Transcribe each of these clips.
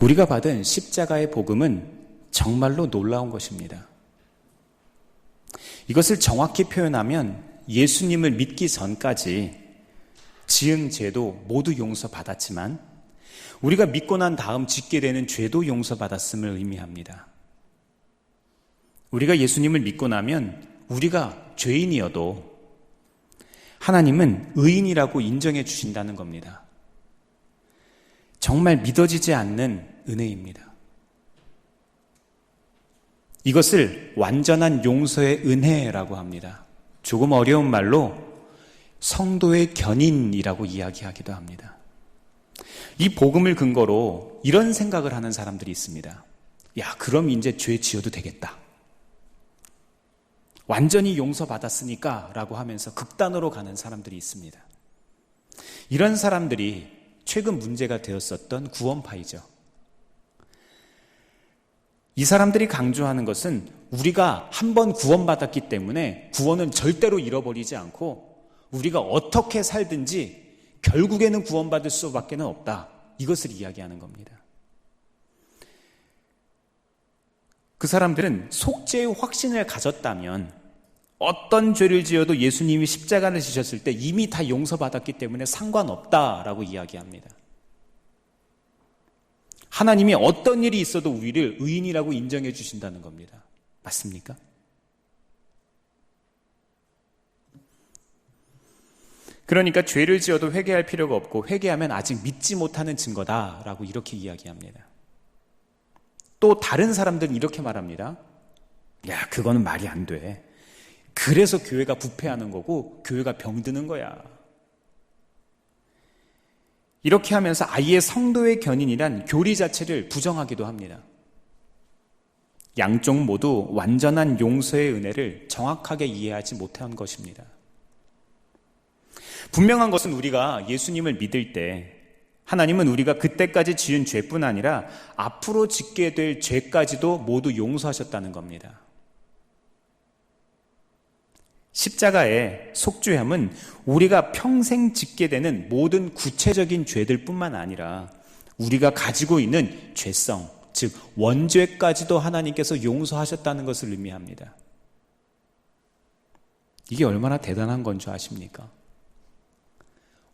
우리가 받은 십자가의 복음은 정말로 놀라운 것입니다. 이것을 정확히 표현하면 예수님을 믿기 전까지 지은 죄도 모두 용서받았지만 우리가 믿고 난 다음 짓게 되는 죄도 용서받았음을 의미합니다. 우리가 예수님을 믿고 나면 우리가 죄인이어도 하나님은 의인이라고 인정해 주신다는 겁니다. 정말 믿어지지 않는 은혜입니다. 이것을 완전한 용서의 은혜라고 합니다. 조금 어려운 말로 성도의 견인이라고 이야기하기도 합니다. 이 복음을 근거로 이런 생각을 하는 사람들이 있습니다. 야, 그럼 이제 죄 지어도 되겠다. 완전히 용서받았으니까 라고 하면서 극단으로 가는 사람들이 있습니다. 이런 사람들이 최근 문제가 되었었던 구원파이죠. 이 사람들이 강조하는 것은 우리가 한 번 구원받았기 때문에 구원은 절대로 잃어버리지 않고 우리가 어떻게 살든지 결국에는 구원받을 수밖에 없다. 이것을 이야기하는 겁니다. 그 사람들은 속죄의 확신을 가졌다면 어떤 죄를 지어도 예수님이 십자가를 지셨을 때 이미 다 용서받았기 때문에 상관없다라고 이야기합니다. 하나님이 어떤 일이 있어도 우리를 의인이라고 인정해 주신다는 겁니다. 맞습니까? 그러니까 죄를 지어도 회개할 필요가 없고 회개하면 아직 믿지 못하는 증거다라고 이렇게 이야기합니다. 또 다른 사람들은 이렇게 말합니다. 야, 그거는 말이 안 돼. 그래서 교회가 부패하는 거고 교회가 병드는 거야. 이렇게 하면서 아예 성도의 견인이란 교리 자체를 부정하기도 합니다. 양쪽 모두 완전한 용서의 은혜를 정확하게 이해하지 못한 것입니다. 분명한 것은 우리가 예수님을 믿을 때 하나님은 우리가 그때까지 지은 죄뿐 아니라 앞으로 짓게 될 죄까지도 모두 용서하셨다는 겁니다. 십자가의 속죄함은 우리가 평생 짓게 되는 모든 구체적인 죄들 뿐만 아니라 우리가 가지고 있는 죄성, 즉 원죄까지도 하나님께서 용서하셨다는 것을 의미합니다. 이게 얼마나 대단한 건 줄 아십니까?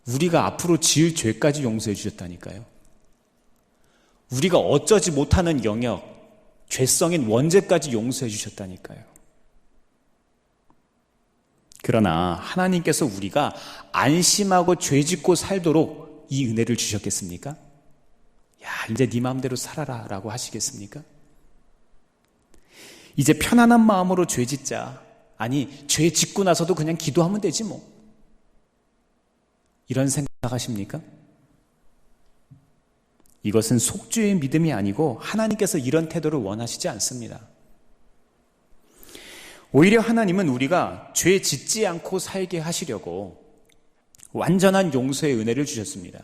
우리가 앞으로 지을 죄까지 용서해 주셨다니까요. 우리가 어쩌지 못하는 영역, 죄성인 원죄까지 용서해 주셨다니까요. 그러나 하나님께서 우리가 안심하고 죄짓고 살도록 이 은혜를 주셨겠습니까? 야, 이제 네 마음대로 살아라 라고 하시겠습니까? 이제 편안한 마음으로 죄짓자. 아니, 죄 짓고 나서도 그냥 기도하면 되지 뭐. 이런 생각하십니까? 이것은 속죄의 믿음이 아니고 하나님께서 이런 태도를 원하시지 않습니다. 오히려 하나님은 우리가 죄 짓지 않고 살게 하시려고 완전한 용서의 은혜를 주셨습니다.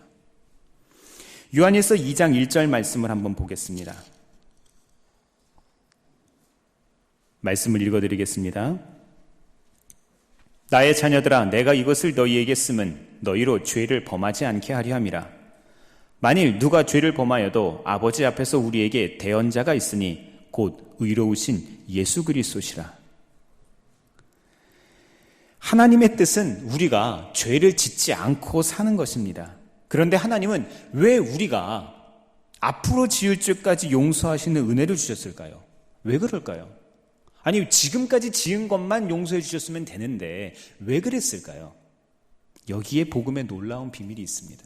요한일서 2장 1절 말씀을 한번 보겠습니다. 말씀을 읽어드리겠습니다. 나의 자녀들아, 내가 이것을 너희에게 쓰면 너희로 죄를 범하지 않게 하려 함이라. 만일 누가 죄를 범하여도 아버지 앞에서 우리에게 대언자가 있으니 곧 의로우신 예수 그리스도시라. 하나님의 뜻은 우리가 죄를 짓지 않고 사는 것입니다. 그런데 하나님은 왜 우리가 앞으로 지을 죄까지 용서하시는 은혜를 주셨을까요? 왜 그럴까요? 아니, 지금까지 지은 것만 용서해 주셨으면 되는데 왜 그랬을까요? 여기에 복음의 놀라운 비밀이 있습니다.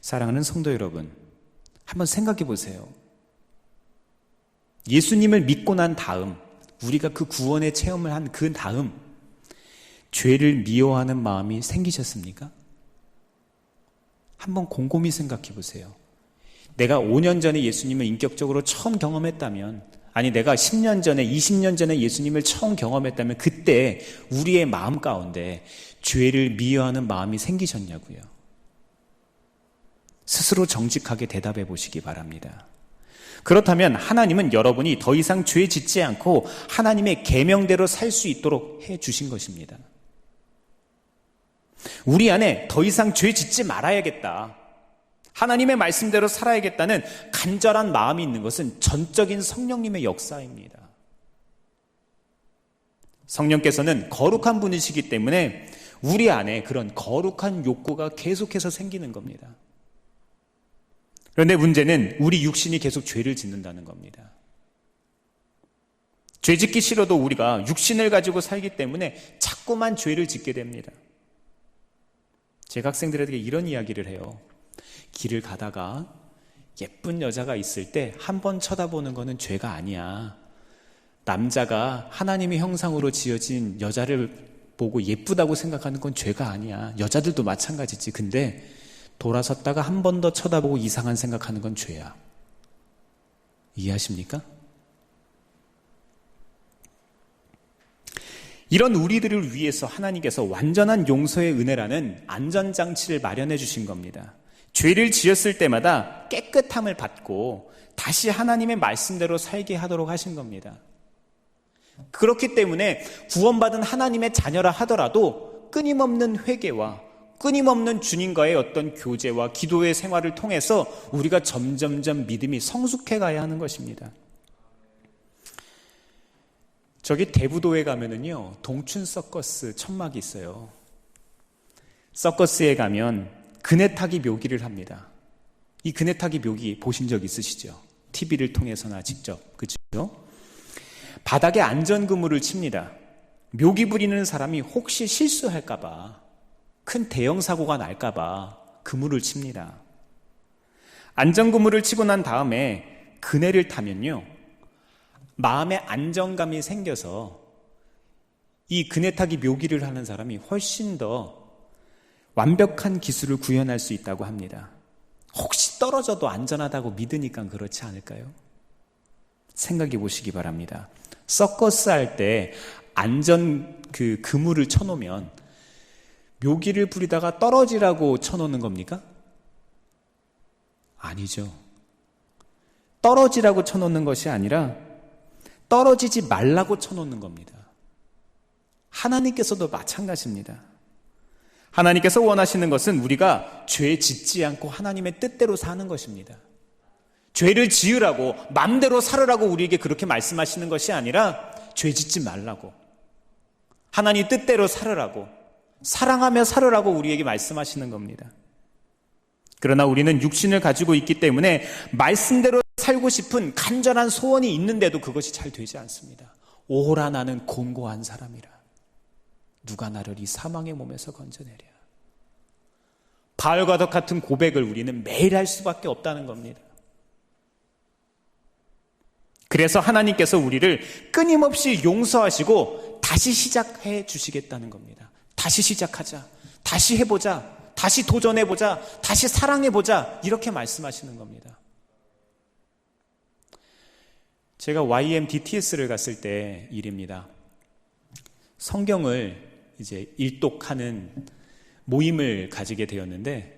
사랑하는 성도 여러분, 한번 생각해 보세요. 예수님을 믿고 난 다음, 우리가 그 구원의 체험을 한 그 다음 죄를 미워하는 마음이 생기셨습니까? 한번 곰곰이 생각해 보세요. 내가 5년 전에 예수님을 인격적으로 처음 경험했다면, 아니 내가 10년 전에 20년 전에 예수님을 처음 경험했다면 그때 우리의 마음 가운데 죄를 미워하는 마음이 생기셨냐고요. 스스로 정직하게 대답해 보시기 바랍니다. 그렇다면 하나님은 여러분이 더 이상 죄 짓지 않고 하나님의 계명대로 살 수 있도록 해 주신 것입니다. 우리 안에 더 이상 죄 짓지 말아야겠다. 하나님의 말씀대로 살아야겠다는 간절한 마음이 있는 것은 전적인 성령님의 역사입니다. 성령께서는 거룩한 분이시기 때문에 우리 안에 그런 거룩한 욕구가 계속해서 생기는 겁니다. 그런데 문제는 우리 육신이 계속 죄를 짓는다는 겁니다. 죄 짓기 싫어도 우리가 육신을 가지고 살기 때문에 자꾸만 죄를 짓게 됩니다. 제가 학생들에게 이런 이야기를 해요. 길을 가다가 예쁜 여자가 있을 때 한 번 쳐다보는 거는 죄가 아니야. 남자가 하나님의 형상으로 지어진 여자를 보고 예쁘다고 생각하는 건 죄가 아니야. 여자들도 마찬가지지. 근데 돌아섰다가 한 번 더 쳐다보고 이상한 생각하는 건 죄야. 이해하십니까? 이런 우리들을 위해서 하나님께서 완전한 용서의 은혜라는 안전장치를 마련해 주신 겁니다. 죄를 지었을 때마다 깨끗함을 받고 다시 하나님의 말씀대로 살게 하도록 하신 겁니다. 그렇기 때문에 구원받은 하나님의 자녀라 하더라도 끊임없는 회개와 끊임없는 주님과의 어떤 교제와 기도의 생활을 통해서 우리가 점점점 믿음이 성숙해 가야 하는 것입니다. 저기 대부도에 가면은요, 동춘 서커스 천막이 있어요. 서커스에 가면 그네타기 묘기를 합니다. 이 그네타기 묘기 보신 적 있으시죠? TV를 통해서나 직접, 그렇죠? 바닥에 안전그물을 칩니다. 묘기 부리는 사람이 혹시 실수할까봐, 큰 대형 사고가 날까봐 그물을 칩니다. 안전그물을 치고 난 다음에 그네를 타면요, 마음의 안정감이 생겨서 이 그네 타기 묘기를 하는 사람이 훨씬 더 완벽한 기술을 구현할 수 있다고 합니다. 혹시 떨어져도 안전하다고 믿으니까 그렇지 않을까요? 생각해 보시기 바랍니다. 서커스 할 때 안전 그물을 쳐놓으면 묘기를 부리다가 떨어지라고 쳐놓는 겁니까? 아니죠. 떨어지라고 쳐놓는 것이 아니라 떨어지지 말라고 쳐놓는 겁니다. 하나님께서도 마찬가지입니다. 하나님께서 원하시는 것은 우리가 죄 짓지 않고 하나님의 뜻대로 사는 것입니다. 죄를 지으라고 마음대로 살으라고 우리에게 그렇게 말씀하시는 것이 아니라 죄 짓지 말라고, 하나님 뜻대로 살으라고, 사랑하며 살으라고 우리에게 말씀하시는 겁니다. 그러나 우리는 육신을 가지고 있기 때문에 말씀대로 살고 싶은 간절한 소원이 있는데도 그것이 잘 되지 않습니다. 오라 나는 곤고한 사람이라. 누가 나를 이 사망의 몸에서 건져내랴. 바알과 덕 같은 고백을 우리는 매일 할 수밖에 없다는 겁니다. 그래서 하나님께서 우리를 끊임없이 용서하시고 다시 시작해 주시겠다는 겁니다. 다시 시작하자. 다시 해보자. 다시 도전해보자. 다시 사랑해보자. 이렇게 말씀하시는 겁니다. 제가 YMDTS를 갔을 때 일입니다. 성경을 이제 일독하는 모임을 가지게 되었는데,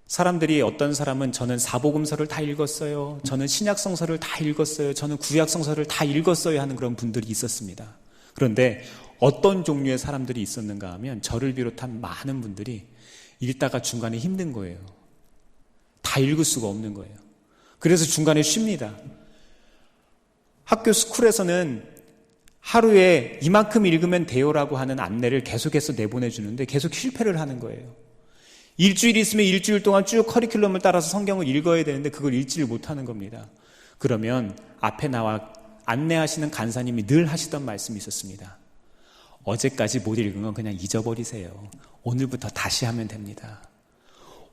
사람들이 어떤 사람은 저는 사복음서를 다 읽었어요. 저는 신약성서를 다 읽었어요. 저는 구약성서를 다 읽었어요 하는 그런 분들이 있었습니다. 그런데 어떤 종류의 사람들이 있었는가 하면 저를 비롯한 많은 분들이 읽다가 중간에 힘든 거예요. 다 읽을 수가 없는 거예요. 그래서 중간에 쉽니다. 학교 스쿨에서는 하루에 이만큼 읽으면 돼요라고 하는 안내를 계속해서 내보내주는데 계속 실패를 하는 거예요. 일주일 있으면 일주일 동안 쭉 커리큘럼을 따라서 성경을 읽어야 되는데 그걸 읽지를 못하는 겁니다. 그러면 앞에 나와 안내하시는 간사님이 늘 하시던 말씀이 있었습니다. 어제까지 못 읽은 건 그냥 잊어버리세요. 오늘부터 다시 하면 됩니다.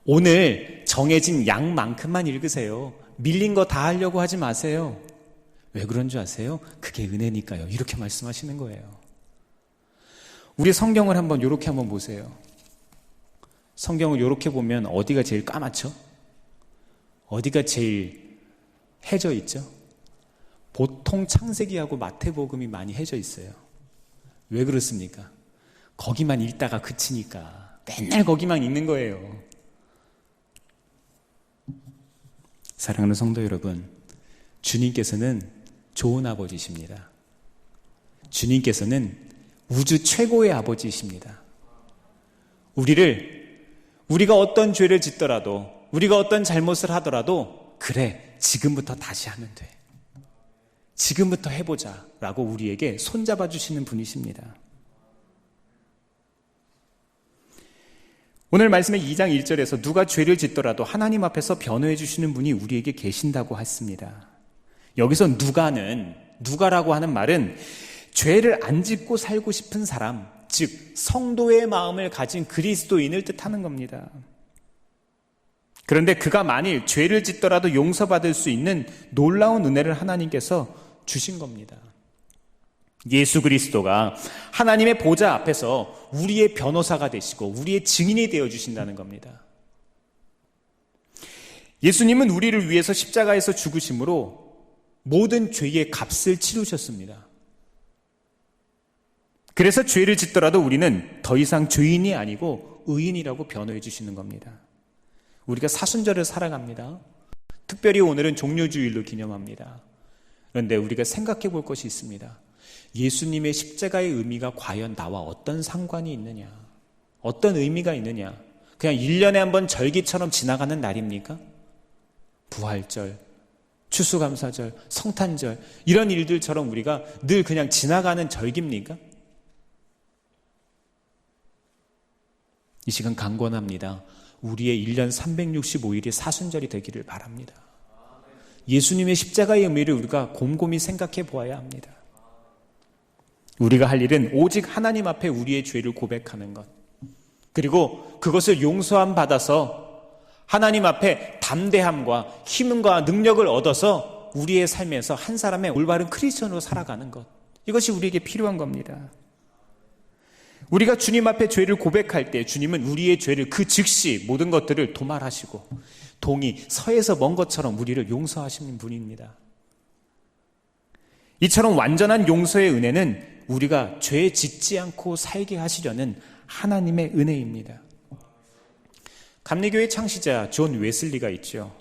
오늘 정해진 양만큼만 읽으세요. 밀린 거 다 하려고 하지 마세요. 왜 그런 줄 아세요? 그게 은혜니까요. 이렇게 말씀하시는 거예요. 우리 성경을 이렇게 한번 보세요. 성경을 이렇게 보면 어디가 제일 까맣죠? 어디가 제일 해져 있죠? 보통 창세기하고 마태복음이 많이 해져 있어요. 왜 그렇습니까? 거기만 읽다가 그치니까 맨날 거기만 읽는 거예요. 사랑하는 성도 여러분, 주님께서는 좋은 아버지십니다. 주님께서는 우주 최고의 아버지이십니다. 우리가 어떤 죄를 짓더라도 우리가 어떤 잘못을 하더라도 그래, 지금부터 다시 하면 돼. 지금부터 해보자 라고 우리에게 손잡아 주시는 분이십니다. 오늘 말씀의 2장 1절에서 누가 죄를 짓더라도 하나님 앞에서 변호해 주시는 분이 우리에게 계신다고 했습니다. 여기서 누가라고 하는 말은 죄를 안 짓고 살고 싶은 사람, 즉 성도의 마음을 가진 그리스도인을 뜻하는 겁니다. 그런데 그가 만일 죄를 짓더라도 용서받을 수 있는 놀라운 은혜를 하나님께서 주신 겁니다. 예수 그리스도가 하나님의 보좌 앞에서 우리의 변호사가 되시고 우리의 증인이 되어 주신다는 겁니다. 예수님은 우리를 위해서 십자가에서 죽으심으로 모든 죄의 값을 치르셨습니다. 그래서 죄를 짓더라도 우리는 더 이상 죄인이 아니고 의인이라고 변호해 주시는 겁니다. 우리가 사순절을 살아갑니다. 특별히 오늘은 종료주일로 기념합니다. 그런데 우리가 생각해 볼 것이 있습니다. 예수님의 십자가의 의미가 과연 나와 어떤 상관이 있느냐? 어떤 의미가 있느냐? 그냥 1년에 한 번 절기처럼 지나가는 날입니까? 부활절, 추수감사절, 성탄절 이런 일들처럼 우리가 늘 그냥 지나가는 절기입니까? 이 시간 강권합니다. 우리의 1년 365일이 사순절이 되기를 바랍니다. 예수님의 십자가의 의미를 우리가 곰곰이 생각해 보아야 합니다. 우리가 할 일은 오직 하나님 앞에 우리의 죄를 고백하는 것, 그리고 그것을 용서함 받아서 하나님 앞에 담대함과 힘과 능력을 얻어서 우리의 삶에서 한 사람의 올바른 크리스천으로 살아가는 것, 이것이 우리에게 필요한 겁니다. 우리가 주님 앞에 죄를 고백할 때 주님은 우리의 죄를 그 즉시 모든 것들을 도말하시고 동이 서에서 먼 것처럼 우리를 용서하시는 분입니다. 이처럼 완전한 용서의 은혜는 우리가 죄 짓지 않고 살게 하시려는 하나님의 은혜입니다. 감리교의 창시자 존 웨슬리가 있죠.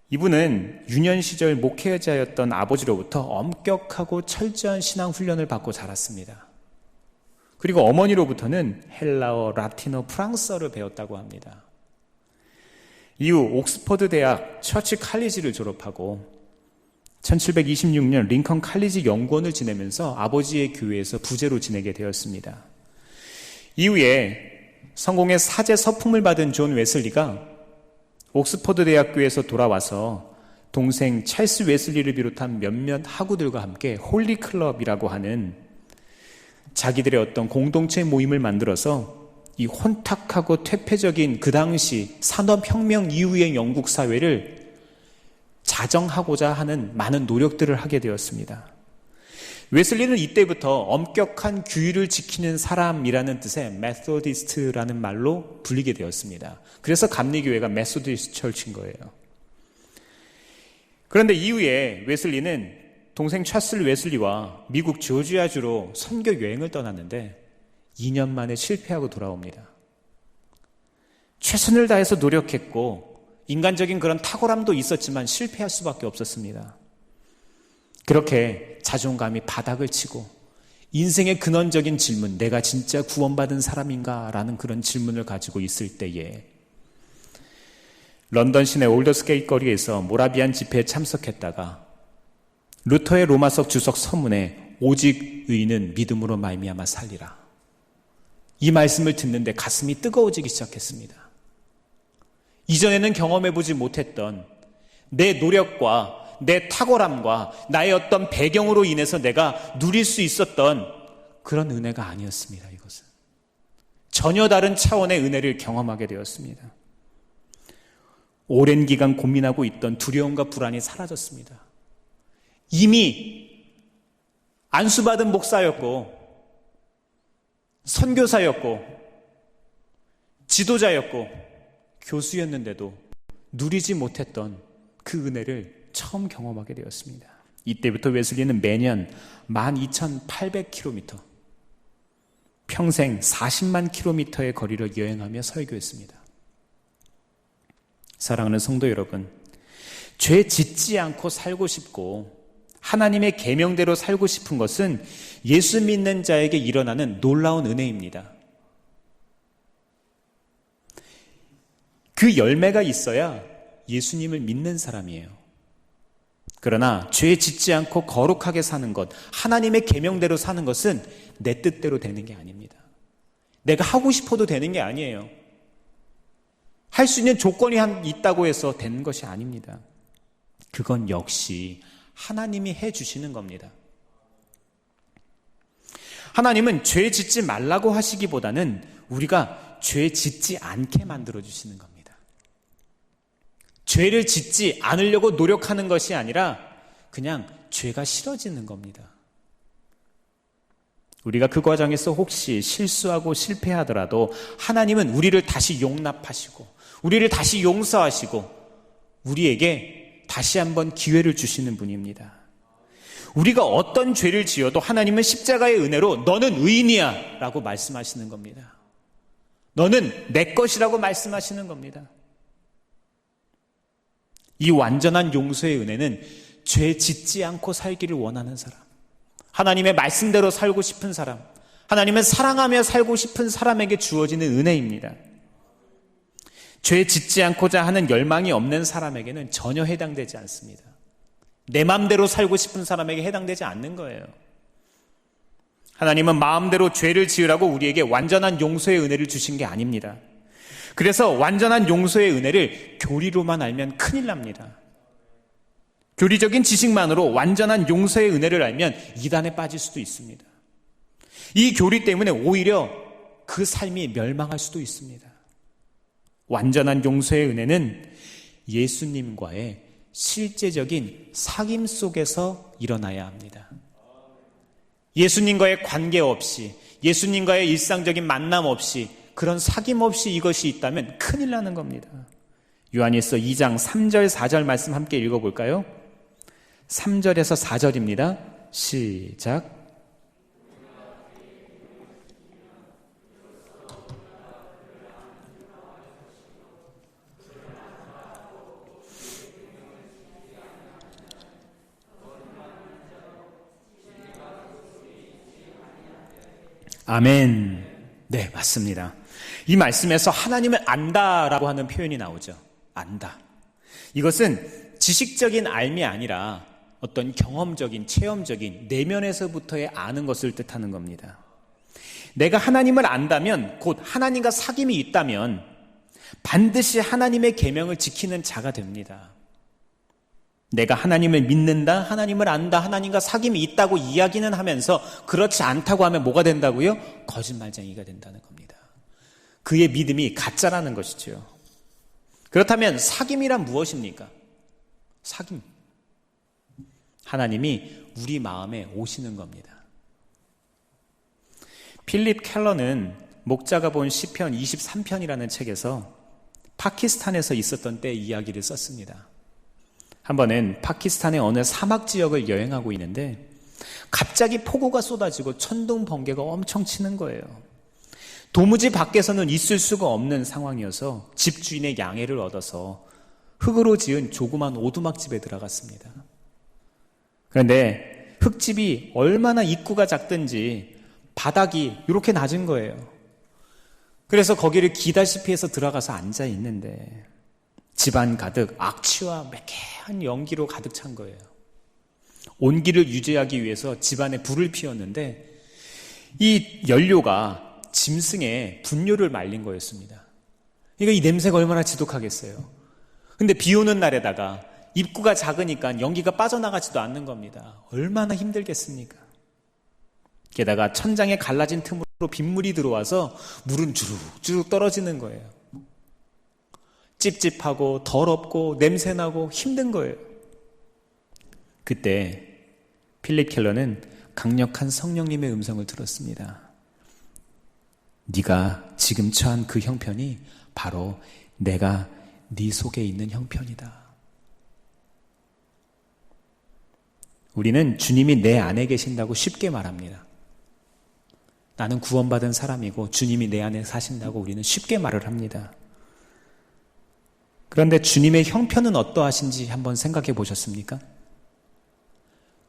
이분은 유년 시절 목회자였던 아버지로부터 엄격하고 철저한 신앙 훈련을 받고 자랐습니다. 그리고 어머니로부터는 헬라어, 라틴어, 프랑스어를 배웠다고 합니다. 이후 옥스퍼드 대학 처치 칼리지를 졸업하고 1726년 링컨 칼리지 연구원을 지내면서 아버지의 교회에서 부제로 지내게 되었습니다. 이후에 성공의 사제 서품을 받은 존 웨슬리가 옥스퍼드 대학교에서 돌아와서 동생 찰스 웨슬리를 비롯한 몇몇 학우들과 함께 홀리 클럽이라고 하는 자기들의 어떤 공동체 모임을 만들어서 이 혼탁하고 퇴폐적인 그 당시 산업혁명 이후의 영국 사회를 자정하고자 하는 많은 노력들을 하게 되었습니다. 웨슬리는 이때부터 엄격한 규율을 지키는 사람이라는 뜻의 메소디스트라는 말로 불리게 되었습니다. 그래서 감리교회가 메소디스트 철치인 거예요. 그런데 이후에 웨슬리는 동생 찰스 웨슬리와 미국 조지아주로 선교 여행을 떠났는데 2년 만에 실패하고 돌아옵니다. 최선을 다해서 노력했고 인간적인 그런 탁월함도 있었지만 실패할 수밖에 없었습니다. 그렇게 자존감이 바닥을 치고 인생의 근원적인 질문, 내가 진짜 구원받은 사람인가? 라는 그런 질문을 가지고 있을 때에 런던 시내 올더스게이트 거리에서 모라비안 집회에 참석했다가 루터의 로마서 주석 서문에 오직 의인은 믿음으로 말미암아 살리라, 이 말씀을 듣는데 가슴이 뜨거워지기 시작했습니다. 이전에는 경험해보지 못했던 내 노력과 내 탁월함과 나의 어떤 배경으로 인해서 내가 누릴 수 있었던 그런 은혜가 아니었습니다. 이것은 전혀 다른 차원의 은혜를 경험하게 되었습니다. 오랜 기간 고민하고 있던 두려움과 불안이 사라졌습니다. 이미 안수받은 목사였고 선교사였고 지도자였고 교수였는데도 누리지 못했던 그 은혜를 처음 경험하게 되었습니다. 이때부터 웨슬리는 매년 12,800km, 평생 40만 km의 거리를 여행하며 설교했습니다. 사랑하는 성도 여러분, 죄 짓지 않고 살고 싶고 하나님의 계명대로 살고 싶은 것은 예수 믿는 자에게 일어나는 놀라운 은혜입니다. 그 그 열매가 있어야 예수님을 믿는 사람이에요. 그러나 죄 짓지 않고 거룩하게 사는 것, 하나님의 계명대로 사는 것은 내 뜻대로 되는 게 아닙니다. 내가 하고 싶어도 되는 게 아니에요. 할 수 있는 조건이 있다고 해서 되는 것이 아닙니다. 그건 역시 하나님이 해주시는 겁니다. 하나님은 죄 짓지 말라고 하시기보다는 우리가 죄 짓지 않게 만들어주시는 겁니다. 죄를 짓지 않으려고 노력하는 것이 아니라 그냥 죄가 싫어지는 겁니다. 우리가 그 과정에서 혹시 실수하고 실패하더라도 하나님은 우리를 다시 용납하시고 우리를 다시 용서하시고 우리에게 다시 한번 기회를 주시는 분입니다. 우리가 어떤 죄를 지어도 하나님은 십자가의 은혜로 너는 의인이야 라고 말씀하시는 겁니다. 너는 내 것이라고 말씀하시는 겁니다. 이 완전한 용서의 은혜는 죄 짓지 않고 살기를 원하는 사람, 하나님의 말씀대로 살고 싶은 사람, 하나님을 사랑하며 살고 싶은 사람에게 주어지는 은혜입니다. 죄 짓지 않고자 하는 열망이 없는 사람에게는 전혀 해당되지 않습니다. 내 마음대로 살고 싶은 사람에게 해당되지 않는 거예요. 하나님은 마음대로 죄를 지으라고 우리에게 완전한 용서의 은혜를 주신 게 아닙니다. 그래서 완전한 용서의 은혜를 교리로만 알면 큰일 납니다. 교리적인 지식만으로 완전한 용서의 은혜를 알면 이단에 빠질 수도 있습니다. 이 교리 때문에 오히려 그 삶이 멸망할 수도 있습니다. 완전한 용서의 은혜는 예수님과의 실제적인 사귐 속에서 일어나야 합니다. 예수님과의 관계 없이, 예수님과의 일상적인 만남 없이, 그런 사귐 없이 이것이 있다면 큰일 나는 겁니다. 요한일서 2장 3절 4절 말씀 함께 읽어볼까요? 3절에서 4절입니다. 시작. 아멘. 네, 맞습니다. 이 말씀에서 하나님을 안다라고 하는 표현이 나오죠. 안다. 이것은 지식적인 알미 아니라 어떤 경험적인, 체험적인 내면에서부터의 아는 것을 뜻하는 겁니다. 내가 하나님을 안다면, 곧 하나님과 사귐이 있다면 반드시 하나님의 계명을 지키는 자가 됩니다. 내가 하나님을 믿는다, 하나님을 안다, 하나님과 사귐이 있다고 이야기는 하면서 그렇지 않다고 하면 뭐가 된다고요? 거짓말쟁이가 된다는 겁니다. 그의 믿음이 가짜라는 것이죠. 그렇다면 사귐이란 무엇입니까? 사귐. 하나님이 우리 마음에 오시는 겁니다. 필립 켈러는 목자가 본 시편 23편이라는 책에서 파키스탄에서 있었던 때 이야기를 썼습니다. 한 번은 파키스탄의 어느 사막 지역을 여행하고 있는데 갑자기 폭우가 쏟아지고 천둥 번개가 엄청 치는 거예요. 도무지 밖에서는 있을 수가 없는 상황이어서 집주인의 양해를 얻어서 흙으로 지은 조그만 오두막집에 들어갔습니다. 그런데 흙집이 얼마나 입구가 작든지 바닥이 이렇게 낮은 거예요. 그래서 거기를 기다시피 해서 들어가서 앉아 있는데 집안 가득 악취와 매캐한 연기로 가득 찬 거예요. 온기를 유지하기 위해서 집안에 불을 피웠는데 이 연료가 짐승의 분뇨를 말린 거였습니다. 그러니까 이 냄새가 얼마나 지독하겠어요. 근데 비 오는 날에다가 입구가 작으니까 연기가 빠져나가지도 않는 겁니다. 얼마나 힘들겠습니까? 게다가 천장에 갈라진 틈으로 빗물이 들어와서 물은 주룩주룩 떨어지는 거예요. 찝찝하고 더럽고 냄새나고 힘든 거예요. 그때 필립 켈러는 강력한 성령님의 음성을 들었습니다. 네가 지금 처한 그 형편이 바로 내가 네 속에 있는 형편이다. 우리는 주님이 내 안에 계신다고 쉽게 말합니다. 나는 구원받은 사람이고 주님이 내 안에 사신다고 우리는 쉽게 말을 합니다. 그런데 주님의 형편은 어떠하신지 한번 생각해 보셨습니까?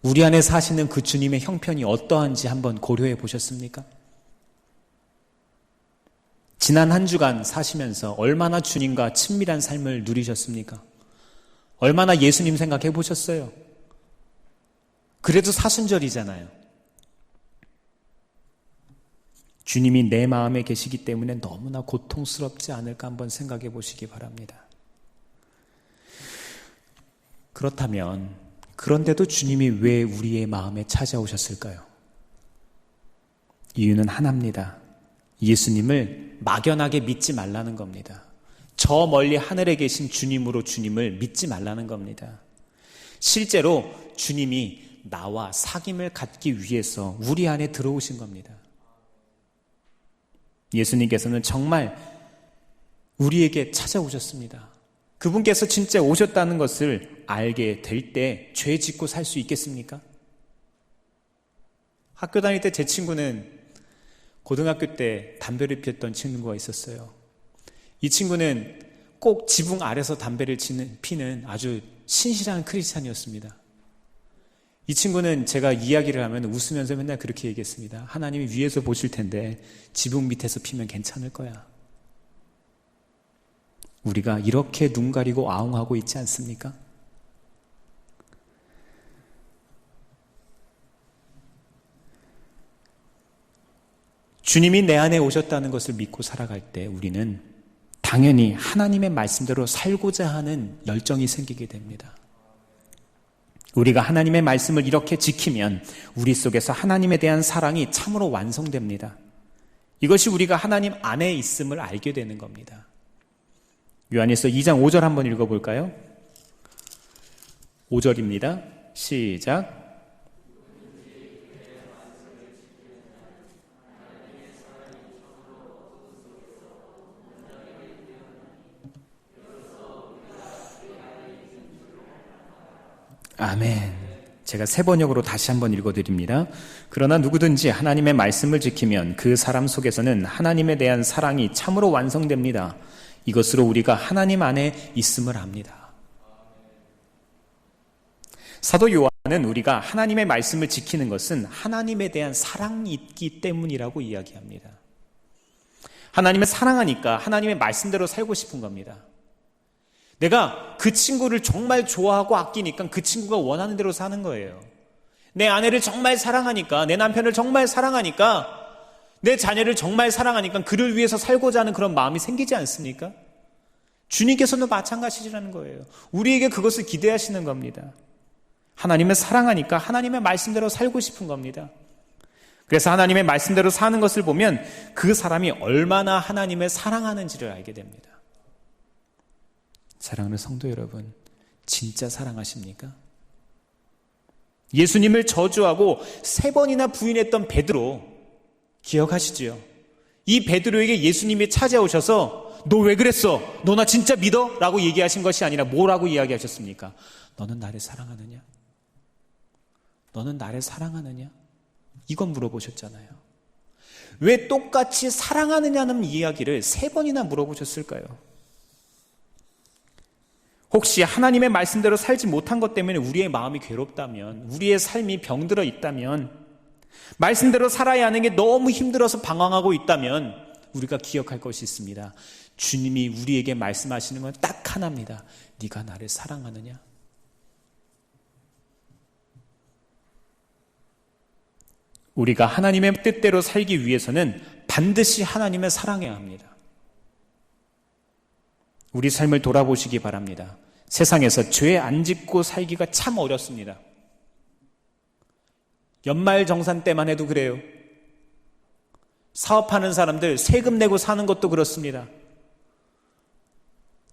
우리 안에 사시는 그 주님의 형편이 어떠한지 한번 고려해 보셨습니까? 지난 한 주간 사시면서 얼마나 주님과 친밀한 삶을 누리셨습니까? 얼마나 예수님 생각해 보셨어요? 그래도 사순절이잖아요. 주님이 내 마음에 계시기 때문에 너무나 고통스럽지 않을까 한번 생각해 보시기 바랍니다. 그렇다면 그런데도 주님이 왜 우리의 마음에 찾아오셨을까요? 이유는 하나입니다. 예수님을 막연하게 믿지 말라는 겁니다. 저 멀리 하늘에 계신 주님으로 주님을 믿지 말라는 겁니다. 실제로 주님이 나와 사귐을 갖기 위해서 우리 안에 들어오신 겁니다. 예수님께서는 정말 우리에게 찾아오셨습니다. 그분께서 진짜 오셨다는 것을 알게 될 때 죄 짓고 살 수 있겠습니까? 학교 다닐 때 제 친구는 고등학교 때 담배를 피웠던 친구가 있었어요. 이 친구는 꼭 지붕 아래서 담배를 피는 아주 신실한 크리스찬이었습니다. 이 친구는 제가 이야기를 하면 웃으면서 맨날 그렇게 얘기했습니다. 하나님이 위에서 보실 텐데 지붕 밑에서 피면 괜찮을 거야. 우리가 이렇게 눈 가리고 아웅하고 있지 않습니까? 주님이 내 안에 오셨다는 것을 믿고 살아갈 때 우리는 당연히 하나님의 말씀대로 살고자 하는 열정이 생기게 됩니다. 우리가 하나님의 말씀을 이렇게 지키면 우리 속에서 하나님에 대한 사랑이 참으로 완성됩니다. 이것이 우리가 하나님 안에 있음을 알게 되는 겁니다. 요한일서 2장 5절 한번 읽어볼까요? 5절입니다. 시작. 아멘. 제가 세 번역으로 다시 한번 읽어드립니다. 그러나 누구든지 하나님의 말씀을 지키면 그 사람 속에서는 하나님에 대한 사랑이 참으로 완성됩니다. 이것으로 우리가 하나님 안에 있음을 압니다. 사도 요한은 우리가 하나님의 말씀을 지키는 것은 하나님에 대한 사랑이 있기 때문이라고 이야기합니다. 하나님을 사랑하니까 하나님의 말씀대로 살고 싶은 겁니다. 내가 그 친구를 정말 좋아하고 아끼니까 그 친구가 원하는 대로 사는 거예요. 내 아내를 정말 사랑하니까, 내 남편을 정말 사랑하니까, 내 자녀를 정말 사랑하니까 그를 위해서 살고자 하는 그런 마음이 생기지 않습니까? 주님께서도 마찬가지라는 거예요. 우리에게 그것을 기대하시는 겁니다. 하나님을 사랑하니까 하나님의 말씀대로 살고 싶은 겁니다. 그래서 하나님의 말씀대로 사는 것을 보면 그 사람이 얼마나 하나님을 사랑하는지를 알게 됩니다. 사랑하는 성도 여러분, 진짜 사랑하십니까? 예수님을 저주하고 3번이나 부인했던 베드로 기억하시지요? 이 베드로에게 예수님이 찾아오셔서 너 왜 그랬어? 너 나 진짜 믿어? 라고 얘기하신 것이 아니라 뭐라고 이야기하셨습니까? 너는 나를 사랑하느냐? 너는 나를 사랑하느냐? 이건 물어보셨잖아요. 왜 똑같이 사랑하느냐는 이야기를 3번이나 물어보셨을까요? 혹시 하나님의 말씀대로 살지 못한 것 때문에 우리의 마음이 괴롭다면, 우리의 삶이 병들어 있다면, 말씀대로 살아야 하는 게 너무 힘들어서 방황하고 있다면 우리가 기억할 것이 있습니다. 주님이 우리에게 말씀하시는 건 딱 하나입니다. 네가 나를 사랑하느냐? 우리가 하나님의 뜻대로 살기 위해서는 반드시 하나님을 사랑해야 합니다. 우리 삶을 돌아보시기 바랍니다. 세상에서 죄 안 짓고 살기가 참 어렵습니다. 연말정산 때만 해도 그래요. 사업하는 사람들 세금 내고 사는 것도 그렇습니다.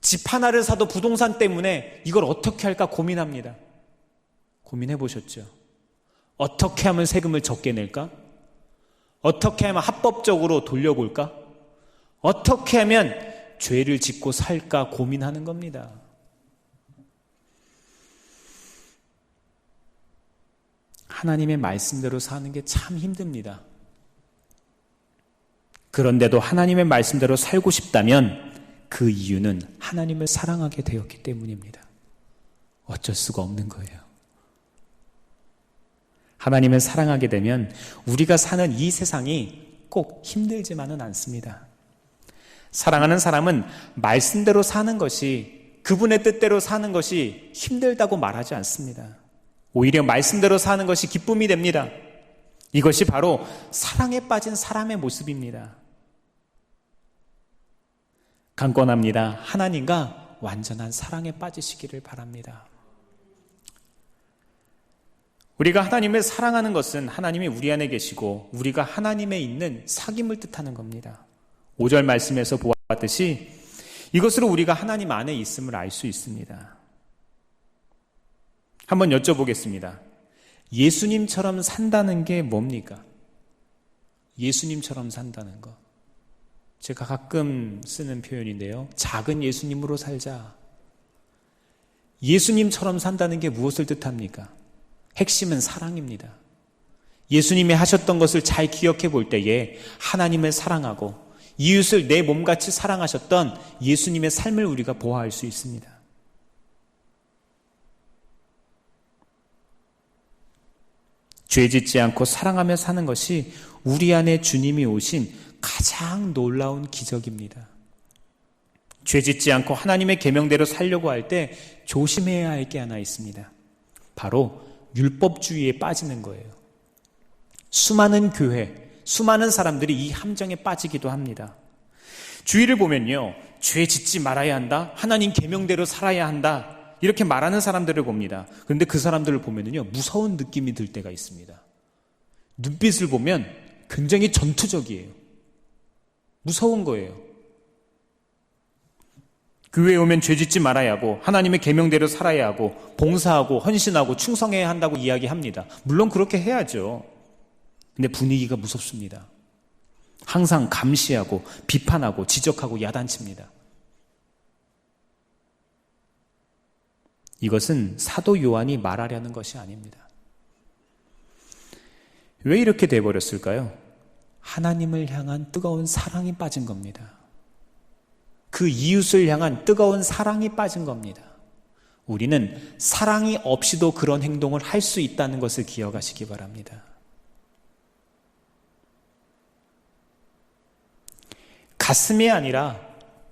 집 하나를 사도 부동산 때문에 이걸 어떻게 할까 고민합니다. 고민해 보셨죠? 어떻게 하면 세금을 적게 낼까? 어떻게 하면 합법적으로 돌려볼까? 어떻게 하면 죄를 짓고 살까 고민하는 겁니다. 하나님의 말씀대로 사는 게 참 힘듭니다. 그런데도 하나님의 말씀대로 살고 싶다면 그 이유는 하나님을 사랑하게 되었기 때문입니다. 어쩔 수가 없는 거예요. 하나님을 사랑하게 되면 우리가 사는 이 세상이 꼭 힘들지만은 않습니다. 사랑하는 사람은 말씀대로 사는 것이, 그분의 뜻대로 사는 것이 힘들다고 말하지 않습니다. 오히려 말씀대로 사는 것이 기쁨이 됩니다. 이것이 바로 사랑에 빠진 사람의 모습입니다. 강권합니다. 하나님과 완전한 사랑에 빠지시기를 바랍니다. 우리가 하나님을 사랑하는 것은 하나님이 우리 안에 계시고 우리가 하나님에 있는 사귐을 뜻하는 겁니다. 5절 말씀에서 보았듯이 이것으로 우리가 하나님 안에 있음을 알 수 있습니다. 한번 여쭤보겠습니다. 예수님처럼 산다는 게 뭡니까? 예수님처럼 산다는 거. 제가 가끔 쓰는 표현인데요. 작은 예수님으로 살자. 예수님처럼 산다는 게 무엇을 뜻합니까? 핵심은 사랑입니다. 예수님이 하셨던 것을 잘 기억해 볼 때에 하나님을 사랑하고 이웃을 내 몸같이 사랑하셨던 예수님의 삶을 우리가 보아할 수 있습니다. 죄 짓지 않고 사랑하며 사는 것이 우리 안에 주님이 오신 가장 놀라운 기적입니다. 죄 짓지 않고 하나님의 계명대로 살려고 할 때 조심해야 할 게 하나 있습니다. 바로 율법주의에 빠지는 거예요. 수많은 교회, 수많은 사람들이 이 함정에 빠지기도 합니다. 주의를 보면요, 죄 짓지 말아야 한다, 하나님 계명대로 살아야 한다, 이렇게 말하는 사람들을 봅니다. 그런데 그 사람들을 보면요, 무서운 느낌이 들 때가 있습니다. 눈빛을 보면 굉장히 전투적이에요. 무서운 거예요. 교회에 오면 죄 짓지 말아야 하고 하나님의 계명대로 살아야 하고 봉사하고 헌신하고 충성해야 한다고 이야기합니다. 물론 그렇게 해야죠. 근데 분위기가 무섭습니다. 항상 감시하고 비판하고 지적하고 야단칩니다. 이것은 사도 요한이 말하려는 것이 아닙니다. 왜 이렇게 돼버렸을까요? 하나님을 향한 뜨거운 사랑이 빠진 겁니다. 그 이웃을 향한 뜨거운 사랑이 빠진 겁니다. 우리는 사랑이 없이도 그런 행동을 할 수 있다는 것을 기억하시기 바랍니다. 가슴이 아니라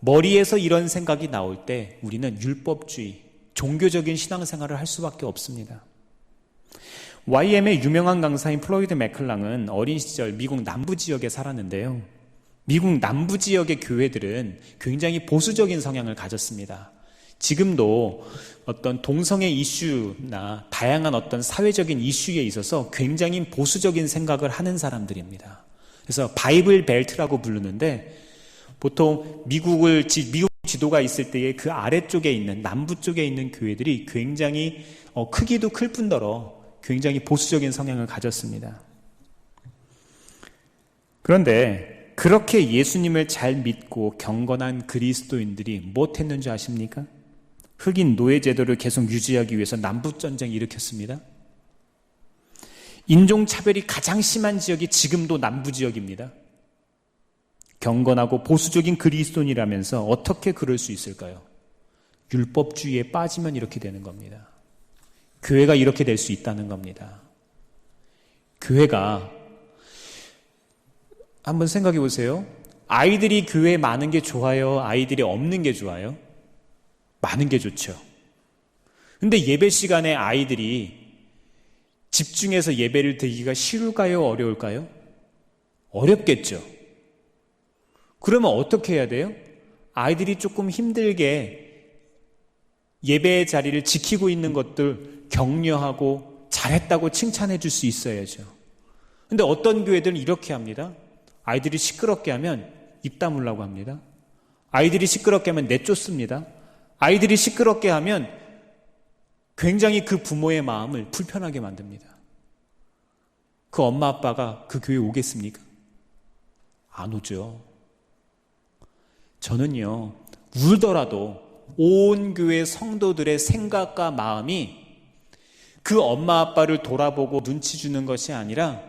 머리에서 이런 생각이 나올 때 우리는 율법주의, 종교적인 신앙생활을 할 수밖에 없습니다. YM의 유명한 강사인 플로이드 맥클랑은 어린 시절 미국 남부 지역에 살았는데요. 미국 남부 지역의 교회들은 굉장히 보수적인 성향을 가졌습니다. 지금도 어떤 동성애 이슈나 다양한 어떤 사회적인 이슈에 있어서 굉장히 보수적인 생각을 하는 사람들입니다. 그래서 바이블 벨트라고 부르는데 보통 미국 지도가 있을 때에 그 아래쪽에 있는 남부 쪽에 있는 교회들이 굉장히 크기도 클 뿐더러 굉장히 보수적인 성향을 가졌습니다. 그런데 그렇게 예수님을 잘 믿고 경건한 그리스도인들이 못했는지 아십니까? 흑인 노예 제도를 계속 유지하기 위해서 남북전쟁을 일으켰습니다. 인종차별이 가장 심한 지역이 지금도 남부 지역입니다. 경건하고 보수적인 그리스도인이라면서 어떻게 그럴 수 있을까요? 율법주의에 빠지면 이렇게 되는 겁니다. 교회가 이렇게 될 수 있다는 겁니다. 교회가 한번 생각해 보세요. 아이들이 교회에 많은 게 좋아요? 아이들이 없는 게 좋아요? 많은 게 좋죠. 근데 예배 시간에 아이들이 집중해서 예배를 드리기가 쉬울까요? 어려울까요? 어렵겠죠. 그러면 어떻게 해야 돼요? 아이들이 조금 힘들게 예배의 자리를 지키고 있는 것들 격려하고 잘했다고 칭찬해 줄 수 있어야죠. 근데 어떤 교회들은 이렇게 합니다. 아이들이 시끄럽게 하면 입 다물라고 합니다. 아이들이 시끄럽게 하면 내쫓습니다. 아이들이 시끄럽게 하면 굉장히 그 부모의 마음을 불편하게 만듭니다. 그 엄마 아빠가 그 교회에 오겠습니까? 안 오죠. 저는요, 울더라도 온 교회 성도들의 생각과 마음이 그 엄마 아빠를 돌아보고 눈치 주는 것이 아니라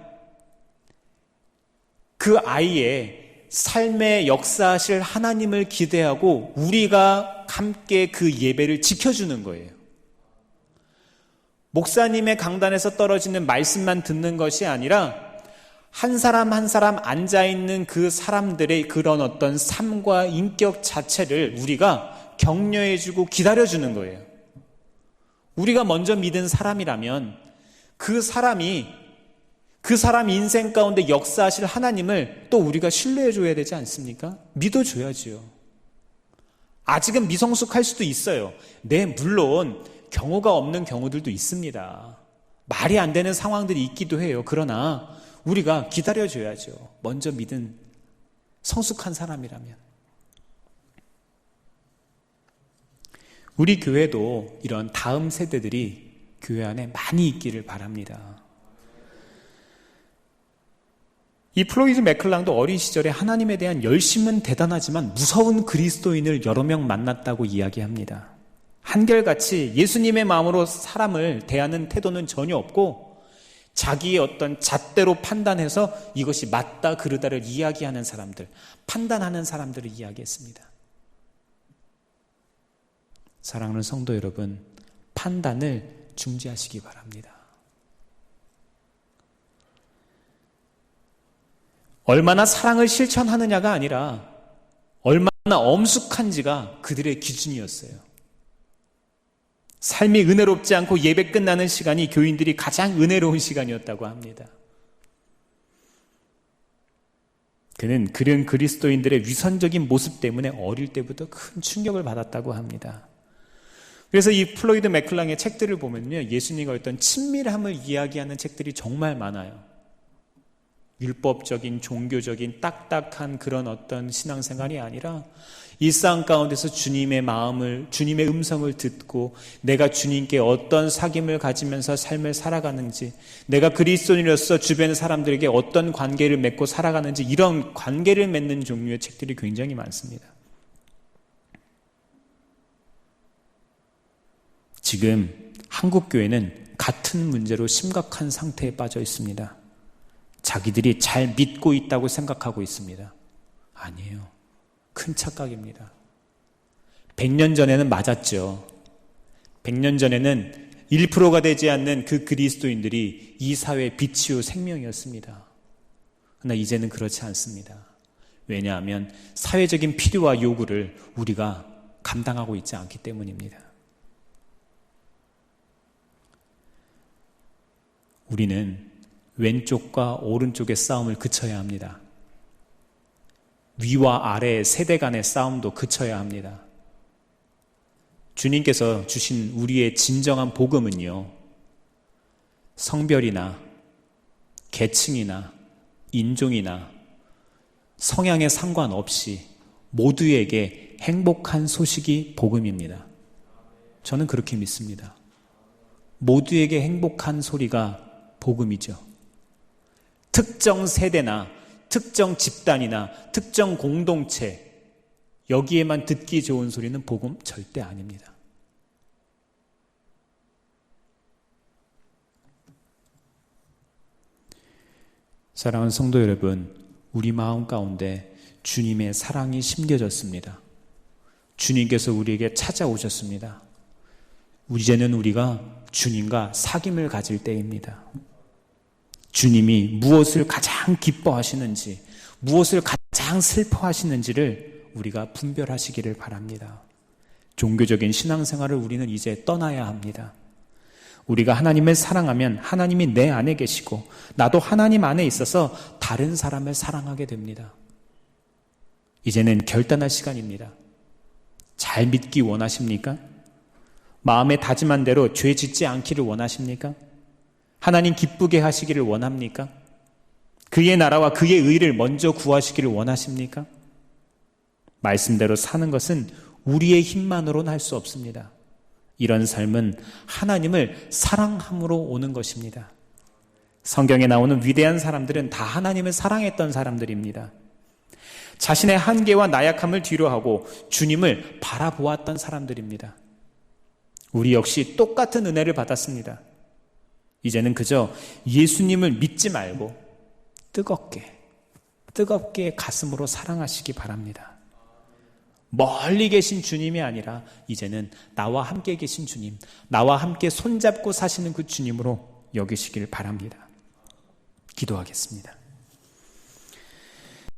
그 아이의 삶에 역사하실 하나님을 기대하고 우리가 함께 그 예배를 지켜주는 거예요. 목사님의 강단에서 떨어지는 말씀만 듣는 것이 아니라 한 사람 한 사람 앉아있는 그 사람들의 그런 어떤 삶과 인격 자체를 우리가 격려해주고 기다려주는 거예요. 우리가 먼저 믿은 사람이라면 그 사람 인생 가운데 역사하실 하나님을 또 우리가 신뢰해줘야 되지 않습니까? 믿어줘야지요. 아직은 미성숙할 수도 있어요. 네, 물론 경우가 없는 경우들도 있습니다. 말이 안 되는 상황들이 있기도 해요. 그러나 우리가 기다려줘야죠. 먼저 믿은 성숙한 사람이라면. 우리 교회도 이런 다음 세대들이 교회 안에 많이 있기를 바랍니다. 이 플로이드 맥클랑도 어린 시절에 하나님에 대한 열심은 대단하지만 무서운 그리스도인을 여러 명 만났다고 이야기합니다. 한결같이 예수님의 마음으로 사람을 대하는 태도는 전혀 없고 자기의 어떤 잣대로 판단해서 이것이 맞다 그르다를 이야기하는 사람들, 판단하는 사람들을 이야기했습니다. 사랑하는 성도 여러분, 판단을 중지하시기 바랍니다. 얼마나 사랑을 실천하느냐가 아니라 얼마나 엄숙한지가 그들의 기준이었어요. 삶이 은혜롭지 않고 예배 끝나는 시간이 교인들이 가장 은혜로운 시간이었다고 합니다. 그는 그런 그리스도인들의 위선적인 모습 때문에 어릴 때부터 큰 충격을 받았다고 합니다. 그래서 이 플로이드 맥클랑의 책들을 보면요, 예수님과 어떤 친밀함을 이야기하는 책들이 정말 많아요. 율법적인, 종교적인, 딱딱한 그런 어떤 신앙생활이 아니라 일상 가운데서 주님의 마음을, 주님의 음성을 듣고 내가 주님께 어떤 사귐을 가지면서 삶을 살아가는지, 내가 그리스도인으로서 주변 사람들에게 어떤 관계를 맺고 살아가는지, 이런 관계를 맺는 종류의 책들이 굉장히 많습니다. 지금 한국 교회는 같은 문제로 심각한 상태에 빠져 있습니다. 자기들이 잘 믿고 있다고 생각하고 있습니다. 아니에요. 큰 착각입니다. 100년 전에는 맞았죠. 100년 전에는 1%가 되지 않는 그 그리스도인들이 이 사회의 빛이요 생명이었습니다. 그러나 이제는 그렇지 않습니다. 왜냐하면 사회적인 필요와 요구를 우리가 감당하고 있지 않기 때문입니다. 우리는 왼쪽과 오른쪽의 싸움을 그쳐야 합니다. 위와 아래의 세대 간의 싸움도 그쳐야 합니다. 주님께서 주신 우리의 진정한 복음은요, 성별이나 계층이나 인종이나 성향에 상관없이 모두에게 행복한 소식이 복음입니다. 저는 그렇게 믿습니다. 모두에게 행복한 소리가 복음이죠. 특정 세대나 특정 집단이나 특정 공동체, 여기에만 듣기 좋은 소리는 복음 절대 아닙니다. 사랑하는 성도 여러분, 우리 마음 가운데 주님의 사랑이 심겨졌습니다. 주님께서 우리에게 찾아오셨습니다. 이제는 우리가 주님과 사귐을 가질 때입니다. 주님이 무엇을 가장 기뻐하시는지, 무엇을 가장 슬퍼하시는지를 우리가 분별하시기를 바랍니다. 종교적인 신앙생활을 우리는 이제 떠나야 합니다. 우리가 하나님을 사랑하면 하나님이 내 안에 계시고 나도 하나님 안에 있어서 다른 사람을 사랑하게 됩니다. 이제는 결단할 시간입니다. 잘 믿기 원하십니까? 마음에 다짐한 대로 죄 짓지 않기를 원하십니까? 하나님 기쁘게 하시기를 원합니까? 그의 나라와 그의 의를 먼저 구하시기를 원하십니까? 말씀대로 사는 것은 우리의 힘만으로는 할 수 없습니다. 이런 삶은 하나님을 사랑함으로 오는 것입니다. 성경에 나오는 위대한 사람들은 다 하나님을 사랑했던 사람들입니다. 자신의 한계와 나약함을 뒤로하고 주님을 바라보았던 사람들입니다. 우리 역시 똑같은 은혜를 받았습니다. 이제는 그저 예수님을 믿지 말고 뜨겁게 가슴으로 사랑하시기 바랍니다. 멀리 계신 주님이 아니라 이제는 나와 함께 계신 주님, 나와 함께 손잡고 사시는 그 주님으로 여기시길 바랍니다. 기도하겠습니다.